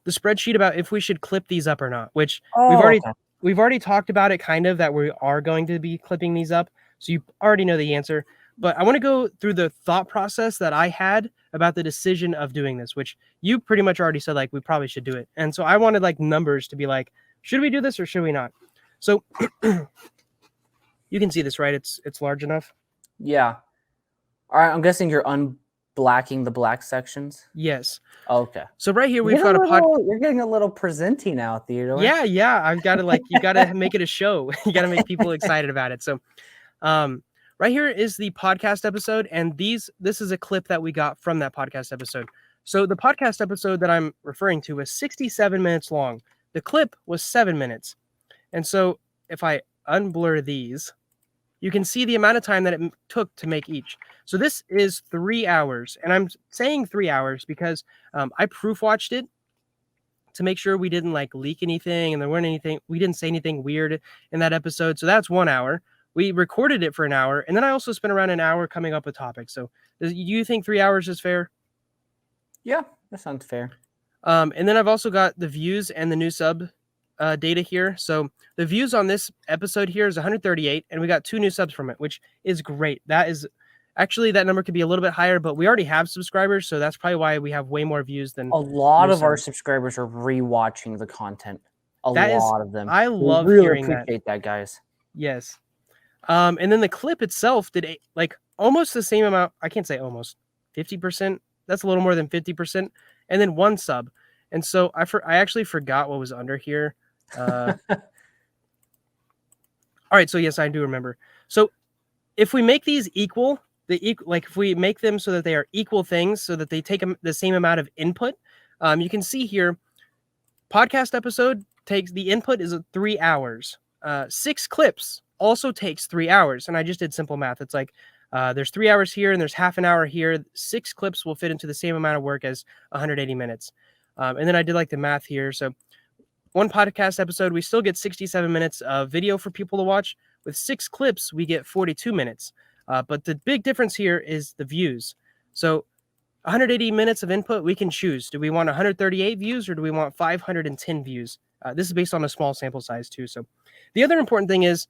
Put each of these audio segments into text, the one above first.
the spreadsheet about if we should clip these up or not, which Oh, okay. we've already talked about it kind of that we are going to be clipping these up. So you already know the answer. But I want to go through the thought process that I had about the decision of doing this, which you pretty much already said like we probably should do it. And so I wanted like numbers to be like, should we do this or should we not? So you can see this, right? It's large enough. Yeah. All right. I'm guessing you're unblacking the black sections. Yes. Okay. So right here we've got a pod. You're getting a little presenty now, Theodore. Yeah. I've got to like you got to make it a show. You got to make people excited about it. So, right here is the podcast episode, and this is a clip that we got from that podcast episode. So the podcast episode that I'm referring to was 67 minutes long. The clip was 7 minutes, and so if I unblur these, you can see the amount of time that it took to make each. So this is 3 hours, and I'm saying 3 hours because I proof watched it to make sure we didn't like leak anything and we didn't say anything weird in that episode. So that's 1 hour. We recorded it for an hour, and then I also spent around an hour coming up with topics. So do you think 3 hours is fair? Yeah, that sounds fair. And then I've also got the views and the new sub data here. So the views on this episode here is 138, and we got 2 new subs from it, which is great. That is actually, that number could be a little bit higher, but we already have subscribers, so that's probably why we have way more views than a lot of our subs. Subscribers are rewatching the content. A That is- lot of them. I love we really hearing appreciate that, guys. Yes. And then the clip itself did like almost the same amount. I can't say almost 50%. That's a little more than 50%. And then 1 sub. And so I actually forgot what was under here. All right. So yes, I do remember. So if we make these equal, like if we make them so that they are equal things, so that they take the same amount of input, you can see here, podcast episode takes the input is 3 hours. 6 clips also takes 3 hours. And I just did simple math. It's like there's 3 hours here and there's half an hour here. 6 clips will fit into the same amount of work as 180 minutes. And then I did like the math here. So 1 podcast episode, we still get 67 minutes of video for people to watch. With 6 clips, we get 42 minutes. But the big difference here is the views. So 180 minutes of input, we can choose. Do we want 138 views or do we want 510 views? This is based on a small sample size too. So the other important thing is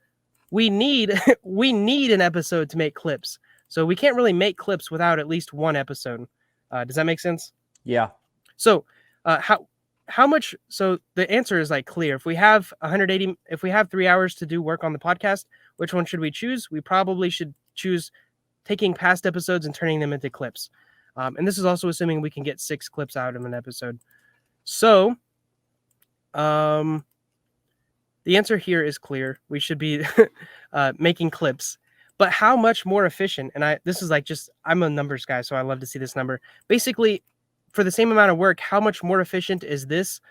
we need an episode to make clips. So we can't really make clips without at least 1 episode. Does that make sense? Yeah. So how much? So the answer is like clear. If we have 180, if we have 3 hours to do work on the podcast, which one should we choose? We probably should choose taking past episodes and turning them into clips. And this is also assuming we can get 6 clips out of an episode. So, the answer here is clear. We should be making clips. But how much more efficient? And this is like I'm a numbers guy, so I love to see this number. Basically, for the same amount of work, how much more efficient is this?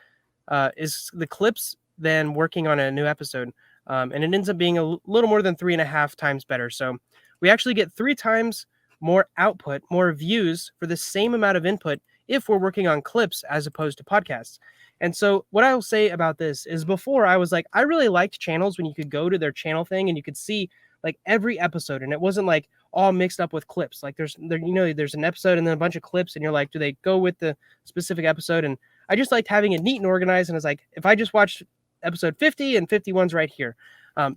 Is the clips than working on a new episode? And it ends up being a little more than 3.5 times better. So we actually get 3 times more output, more views for the same amount of input if we're working on clips as opposed to podcasts. And so what I will say about this is before I was like, I really liked channels when you could go to their channel thing and you could see like every episode and it wasn't like all mixed up with clips. Like there's an episode and then a bunch of clips and you're like, do they go with the specific episode? And I just liked having it neat and organized. And it's like, if I just watched episode 50 and 51's right here,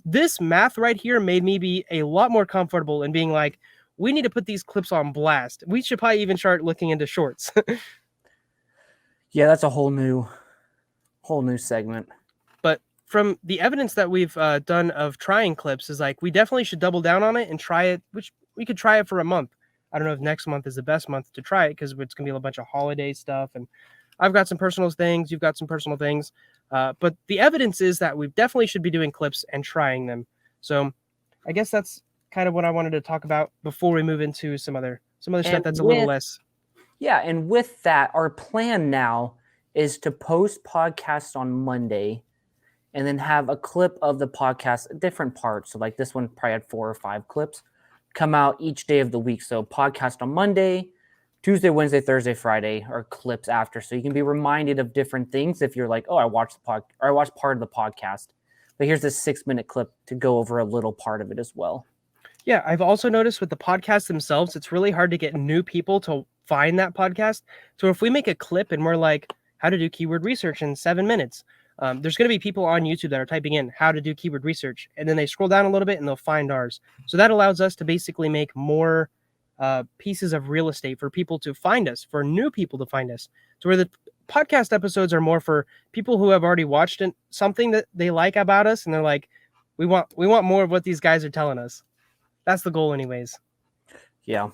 this math right here made me be a lot more comfortable in being like, we need to put these clips on blast. We should probably even start looking into shorts. Yeah, that's a whole new segment. But from the evidence that we've done of trying clips is like, we definitely should double down on it and try it, which we could try it for a month. I don't know if next month is the best month to try it because it's going to be a bunch of holiday stuff. And I've got some personal things. You've got some personal things. But the evidence is that we definitely should be doing clips and trying them. So I guess that's kind of what I wanted to talk about before we move into some other stuff that's a little less. Yeah, and with that, our plan now is to post podcasts on Monday and then have a clip of the podcast, different parts. So like this one probably had 4 or 5 clips come out each day of the week. So podcast on Monday, Tuesday, Wednesday, Thursday, Friday are clips after. So you can be reminded of different things if you're like, oh, I watched part of the podcast. But here's this 6-minute clip to go over a little part of it as well. Yeah, I've also noticed with the podcasts themselves, it's really hard to get new people to find that podcast. So if we make a clip and we're like, how to do keyword research in 7 minutes. There's going to be people on YouTube that are typing in how to do keyword research, and then they scroll down a little bit and they'll find ours. So that allows us to basically make more pieces of real estate for people to find us, for new people to find us. So where the podcast episodes are more for people who have already watched something that they like about us, and they're like, we want more of what these guys are telling us. That's the goal anyways. Yeah.